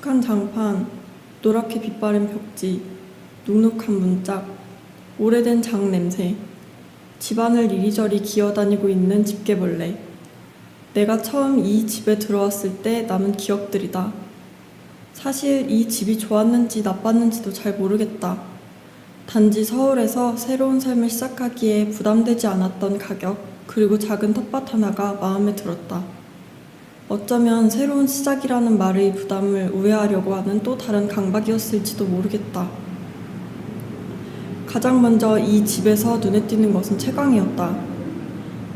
축축한 장판, 노랗게 빛바랜 벽지, 눅눅한 문짝, 오래된 장 냄새, 집안을 이리저리 기어다니고 있는 집게벌레. 내가 처음 이 집에 들어왔을 때 남은 기억들이다. 사실 이 집이 좋았는지 나빴는지도 잘 모르겠다. 단지 서울에서 새로운 삶을 시작하기에 부담되지 않았던 가격, 그리고 작은 텃밭 하나가 마음에 들었다. 어쩌면 새로운 시작이라는 말의 부담을 우회하려고 하는 또 다른 강박이었을지도 모르겠다. 가장 먼저 이 집에서 눈에 띄는 것은 채광이었다.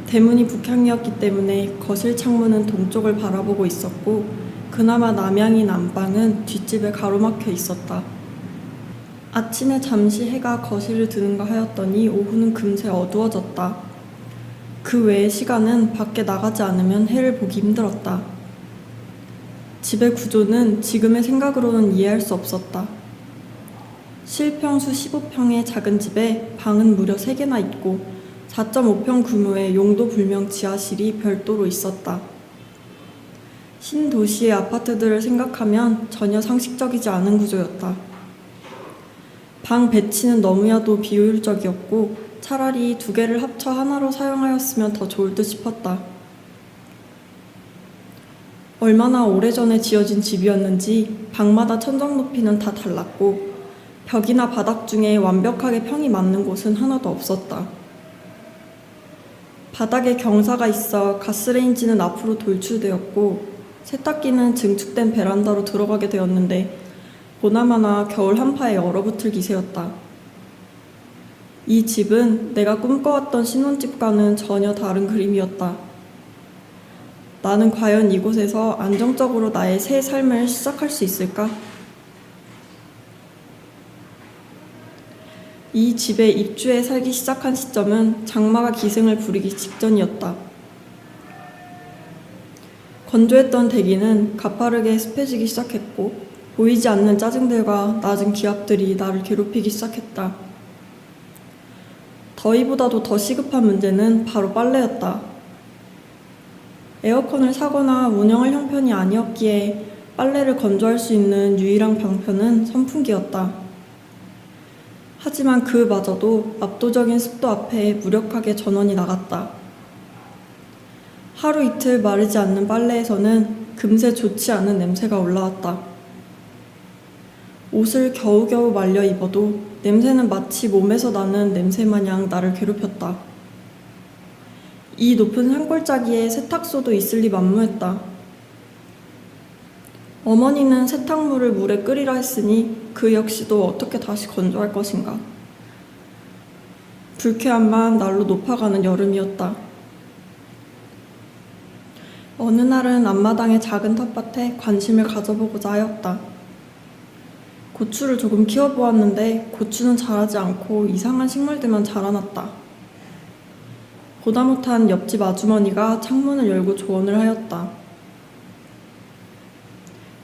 대문이 북향이었기 때문에 거실 창문은 동쪽을 바라보고 있었고, 그나마 남향인 안방은 뒷집에 가로막혀 있었다. 아침에 잠시 해가 거실을 드는가 하였더니 오후는 금세 어두워졌다. 그 외의 시간은 밖에 나가지 않으면 해를 보기 힘들었다. 집의 구조는 지금의 생각으로는 이해할 수 없었다. 실평수 15평의 작은 집에 방은 무려 3개나 있고 4.5평 규모의 용도 불명 지하실이 별도로 있었다. 신도시의 아파트들을 생각하면 전혀 상식적이지 않은 구조였다. 방 배치는 너무야도 비효율적이었고 차라리 2개를 합쳐 하나로 사용하였으면 더 좋을 듯 싶었다. 얼마나 오래전에 지어진 집이었는지 방마다 천장 높이는 다 달랐고 벽이나 바닥 중에 완벽하게 평이 맞는 곳은 하나도 없었다. 바닥에 경사가 있어 가스레인지는 앞으로 돌출되었고 세탁기는 증축된 베란다로 들어가게 되었는데 보나마나 겨울 한파에 얼어붙을 기세였다. 이 집은 내가 꿈꿔왔던 신혼집과는 전혀 다른 그림이었다. 나는 과연 이곳에서 안정적으로 나의 새 삶을 시작할 수 있을까? 이 집에 입주해 살기 시작한 시점은 장마가 기승을 부리기 직전이었다. 건조했던 대기는 가파르게 습해지기 시작했고 보이지 않는 짜증들과 낮은 기압들이 나를 괴롭히기 시작했다. 더위보다도 더 시급한 문제는 바로 빨래였다. 에어컨을 사거나 운영할 형편이 아니었기에 빨래를 건조할 수 있는 유일한 방편은 선풍기였다. 하지만 그마저도 압도적인 습도 앞에 무력하게 전원이 나갔다. 하루 이틀 마르지 않는 빨래에서는 금세 좋지 않은 냄새가 올라왔다. 옷을 겨우겨우 말려 입어도 냄새는 마치 몸에서 나는 냄새마냥 나를 괴롭혔다. 이 높은 산골짜기에 세탁소도 있을 리 만무했다. 어머니는 세탁물을 물에 끓이라 했으니 그 역시도 어떻게 다시 건조할 것인가. 불쾌함만 날로 높아가는 여름이었다. 어느 날은 앞마당의 작은 텃밭에 관심을 가져보고자 하였다. 고추를 조금 키워보았는데 고추는 자라지 않고 이상한 식물들만 자라났다. 보다 못한 옆집 아주머니가 창문을 열고 조언을 하였다.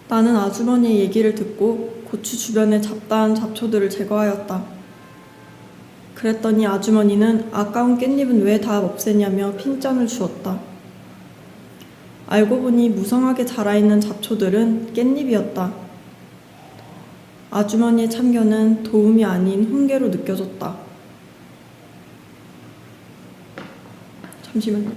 나는 아주머니의 얘기를 듣고 고추 주변의 잡다한 잡초들을 제거하였다. 그랬더니 아주머니는 아까운 깻잎은 왜 다 없애냐며 핀잔을 주었다. 알고 보니 무성하게 자라있는 잡초들은 깻잎이었다. 아주머니의 참견은 도움이 아닌 훈계로 느껴졌다. 잠시만요.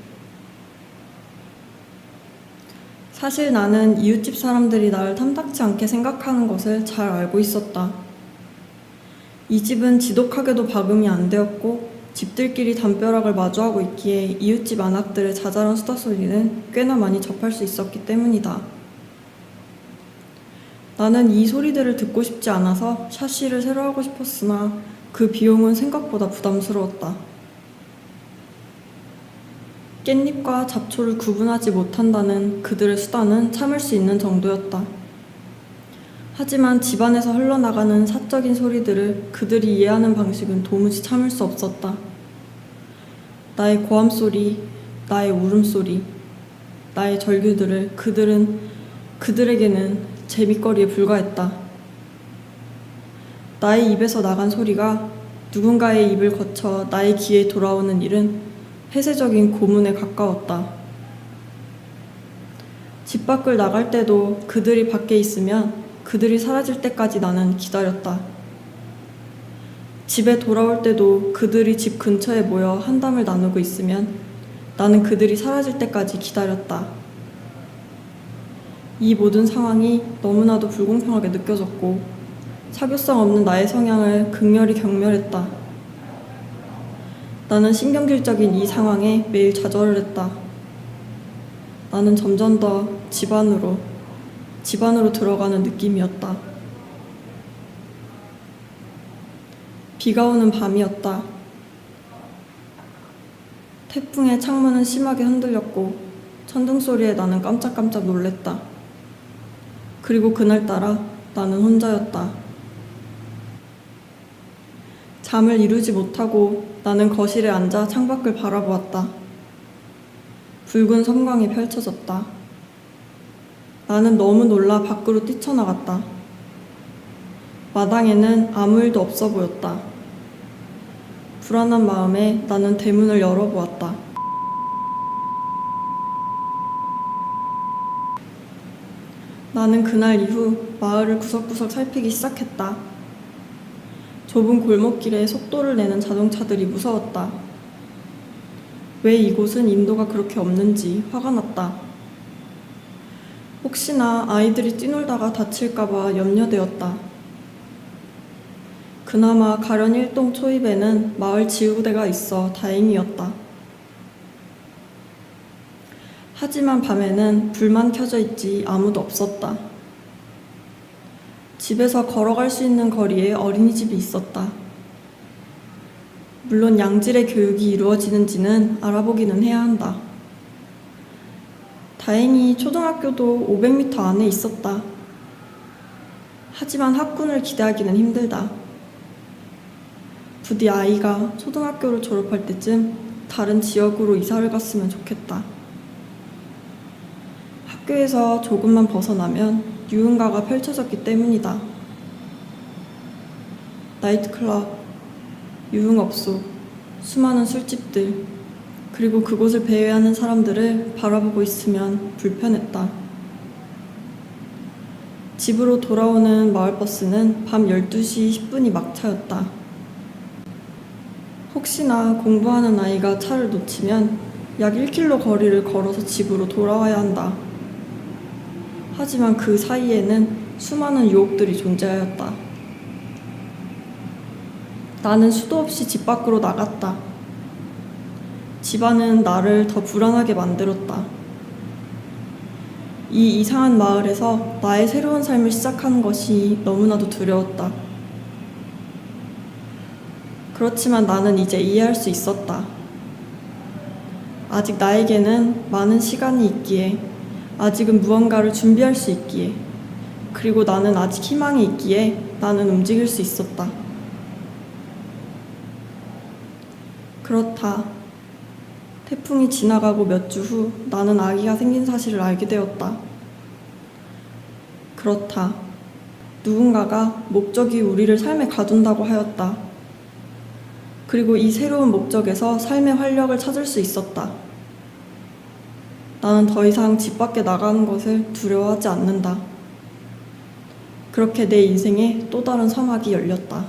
사실 나는 이웃집 사람들이 나를 탐탁치 않게 생각하는 것을 잘 알고 있었다. 이 집은 지독하게도 박음이 안 되었고 집들끼리 담벼락을 마주하고 있기에 이웃집 안악들의 자잘한 수다 소리는 꽤나 많이 접할 수 있었기 때문이다. 나는 이 소리들을 듣고 싶지 않아서 샤시를 새로 하고 싶었으나 그 비용은 생각보다 부담스러웠다. 깻잎과 잡초를 구분하지 못한다는 그들의 수단은 참을 수 있는 정도였다. 하지만 집안에서 흘러나가는 사적인 소리들을 그들이 이해하는 방식은 도무지 참을 수 없었다. 나의 고함소리, 나의 울음소리, 나의 절규들을 그들에게는 재밌거리에 불과했다. 나의 입에서 나간 소리가 누군가의 입을 거쳐 나의 귀에 돌아오는 일은 폐쇄적인 고문에 가까웠다. 집 밖을 나갈 때도 그들이 밖에 있으면 그들이 사라질 때까지 나는 기다렸다. 집에 돌아올 때도 그들이 집 근처에 모여 한담을 나누고 있으면 나는 그들이 사라질 때까지 기다렸다. 이 모든 상황이 너무나도 불공평하게 느껴졌고 사교성 없는 나의 성향을 극렬히 경멸했다. 나는 신경질적인 이 상황에 매일 좌절을 했다. 나는 점점 더 집안으로 들어가는 느낌이었다. 비가 오는 밤이었다. 태풍에 창문은 심하게 흔들렸고 천둥 소리에 나는 깜짝깜짝 놀랬다. 그리고 그날따라 나는 혼자였다. 잠을 이루지 못하고 나는 거실에 앉아 창밖을 바라보았다. 붉은 섬광이 펼쳐졌다. 나는 너무 놀라 밖으로 뛰쳐나갔다. 마당에는 아무 일도 없어 보였다. 불안한 마음에 나는 대문을 열어보았다. 나는 그날 이후 마을을 구석구석 살피기 시작했다. 좁은 골목길에 속도를 내는 자동차들이 무서웠다. 왜 이곳은 인도가 그렇게 없는지 화가 났다. 혹시나 아이들이 뛰놀다가 다칠까봐 염려되었다. 그나마 가련 1동 초입에는 마을 지우대가 있어 다행이었다. 하지만 밤에는 불만 켜져 있지 아무도 없었다. 집에서 걸어갈 수 있는 거리에 어린이집이 있었다. 물론 양질의 교육이 이루어지는지는 알아보기는 해야 한다. 다행히 초등학교도 500m 안에 있었다. 하지만 학군을 기대하기는 힘들다. 부디 아이가 초등학교를 졸업할 때쯤 다른 지역으로 이사를 갔으면 좋겠다. 학교에서 조금만 벗어나면 유흥가가 펼쳐졌기 때문이다. 나이트클럽, 유흥업소, 수많은 술집들, 그리고 그곳을 배회하는 사람들을 바라보고 있으면 불편했다. 집으로 돌아오는 마을버스는 밤 12시 10분이 막차였다. 혹시나 공부하는 아이가 차를 놓치면 약 1km 거리를 걸어서 집으로 돌아와야 한다. 하지만 그 사이에는 수많은 유혹들이 존재하였다. 나는 수도 없이 집 밖으로 나갔다. 집안은 나를 더 불안하게 만들었다. 이 이상한 마을에서 나의 새로운 삶을 시작하는 것이 너무나도 두려웠다. 그렇지만 나는 이제 이해할 수 있었다. 아직 나에게는 많은 시간이 있기에, 아직은 무언가를 준비할 수 있기에, 그리고 나는 아직 희망이 있기에 나는 움직일 수 있었다. 그렇다. 태풍이 지나가고 몇 주 후 나는 아기가 생긴 사실을 알게 되었다. 그렇다. 누군가가 목적이 우리를 삶에 가둔다고 하였다. 그리고 이 새로운 목적에서 삶의 활력을 찾을 수 있었다. 나는 더 이상 집 밖에 나가는 것을 두려워하지 않는다. 그렇게 내 인생에 또 다른 서막이 열렸다.